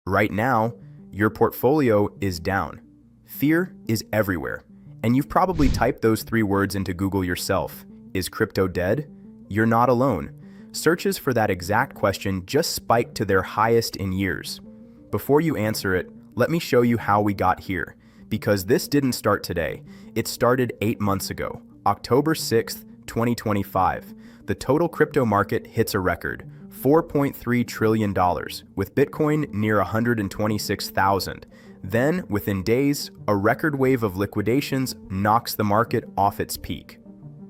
Right now, your portfolio is down. Fear is everywhere. And you've probably typed those 3 words into Google yourself. Is crypto dead? You're not alone. Searches for that exact question just spiked to their highest in years. Before you answer it, let me show you how we got here. Because this didn't start today. It started 8 months ago, October 6th, 2025. The total crypto market hits a record, $4.3 trillion, with Bitcoin near 126,000. Then, within days, a record wave of liquidations knocks the market off its peak.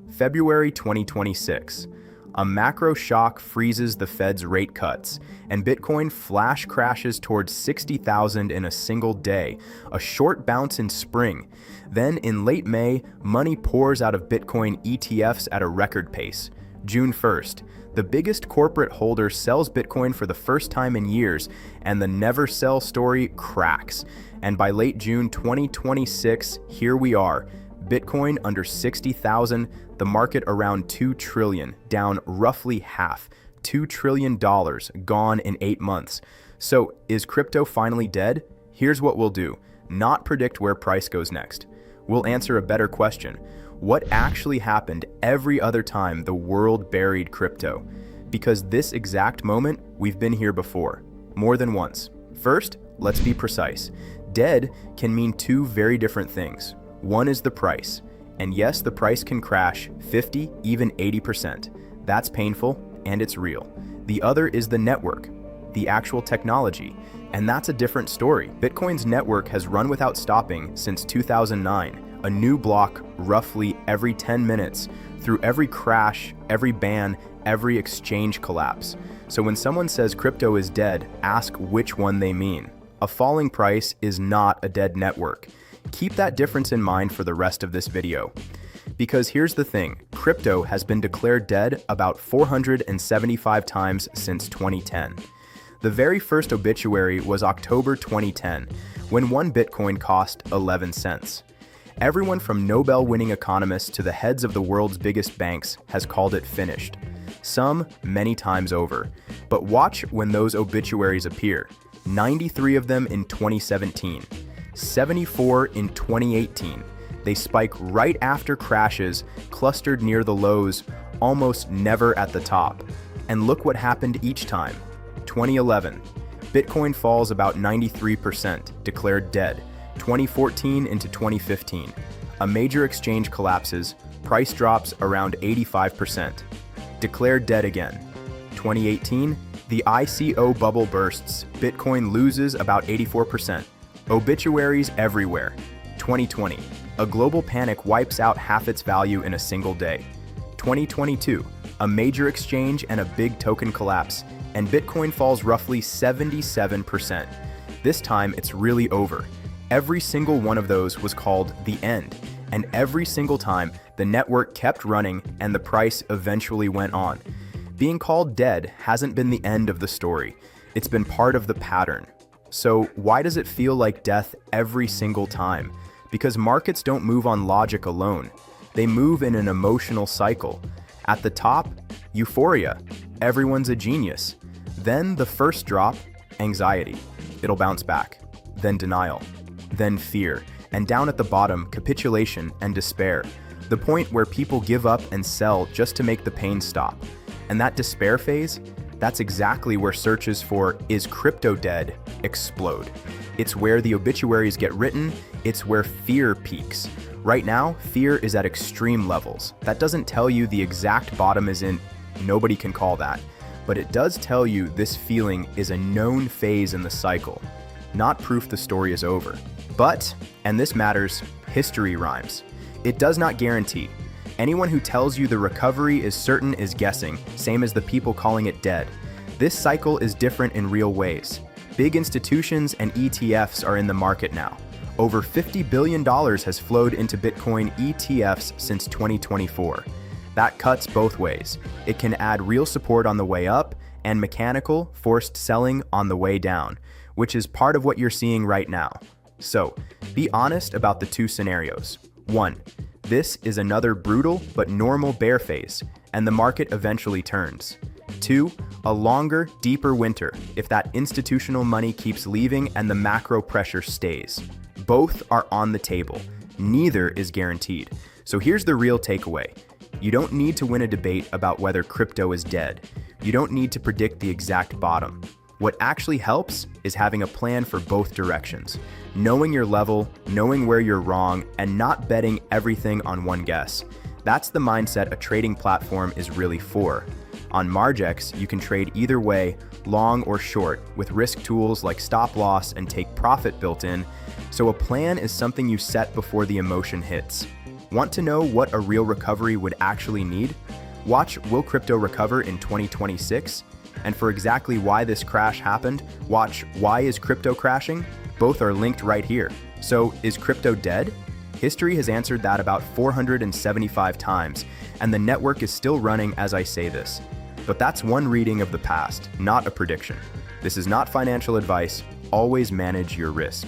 February 2026. A macro shock freezes the Fed's rate cuts, and Bitcoin flash crashes towards 60,000 in a single day, a short bounce in spring. Then, in late May, money pours out of Bitcoin ETFs at a record pace. June 1st, the biggest corporate holder sells Bitcoin for the first time in years, and the never sell story cracks. And by late June 2026, here we are. Bitcoin under 60,000, the market around 2 trillion, down roughly half. $2 trillion gone in 8 months. So, is crypto finally dead? Here's what we'll do. Not predict where price goes next. We'll answer a better question. What actually happened every other time the world buried crypto? Because this exact moment, we've been here before. More than once. First, let's be precise. Dead can mean 2 very different things. One is the price. And yes, the price can crash 50, even 80%. That's painful, and it's real. The other is the network, the actual technology. And that's a different story. Bitcoin's network has run without stopping since 2009. A new block roughly every 10 minutes, through every crash, every ban, every exchange collapse. So when someone says crypto is dead, ask which one they mean. A falling price is not a dead network. Keep that difference in mind for the rest of this video. Because here's the thing, crypto has been declared dead about 475 times since 2010. The very first obituary was October 2010, when 1 Bitcoin cost 11 cents. Everyone from Nobel-winning economists to the heads of the world's biggest banks has called it finished. Some many times over. But watch when those obituaries appear. 93 of them in 2017. 74 in 2018. They spike right after crashes, clustered near the lows, almost never at the top. And look what happened each time. 2011. Bitcoin falls about 93%, declared dead. 2014 into 2015. A major exchange collapses, price drops around 85%. Declared dead again. 2018, the ICO bubble bursts, Bitcoin loses about 84%. Obituaries everywhere. 2020, a global panic wipes out half its value in a single day. 2022, a major exchange and a big token collapse, and Bitcoin falls roughly 77%. This time it's really over. Every single one of those was called the end, and every single time the network kept running and the price eventually went on. Being called dead hasn't been the end of the story. It's been part of the pattern. So why does it feel like death every single time? Because markets don't move on logic alone. They move in an emotional cycle. At the top, euphoria. Everyone's a genius. Then the first drop, anxiety. It'll bounce back. Then denial. Then fear. And down at the bottom, capitulation and despair. The point where people give up and sell just to make the pain stop. And that despair phase, that's exactly where searches for "is crypto dead" explode. It's where the obituaries get written, it's where fear peaks. Right now, fear is at extreme levels. That doesn't tell you the exact bottom is in, nobody can call that. But it does tell you this feeling is a known phase in the cycle, not proof the story is over. But, and this matters, history rhymes. It does not guarantee. Anyone who tells you the recovery is certain is guessing, same as the people calling it dead. This cycle is different in real ways. Big institutions and ETFs are in the market now. Over $50 billion has flowed into Bitcoin ETFs since 2024. That cuts both ways. It can add real support on the way up and mechanical, forced selling on the way down, which is part of what you're seeing right now. So, be honest about the 2 scenarios. 1. This is another brutal but normal bear phase, and the market eventually turns. 2, a longer, deeper winter if that institutional money keeps leaving and the macro pressure stays. Both are on the table. Neither is guaranteed. So here's the real takeaway. You don't need to win a debate about whether crypto is dead. You don't need to predict the exact bottom. What actually helps is having a plan for both directions, knowing your level, knowing where you're wrong, and not betting everything on one guess. That's the mindset a trading platform is really for. On Margex, you can trade either way, long or short, with risk tools like stop loss and take profit built in, so a plan is something you set before the emotion hits. Want to know what a real recovery would actually need? Watch Will Crypto Recover in 2026? And for exactly why this crash happened, watch Why is Crypto Crashing? Both are linked right here. So, is crypto dead? History has answered that about 475 times, and the network is still running as I say this. But that's one reading of the past, not a prediction. This is not financial advice. Always manage your risk.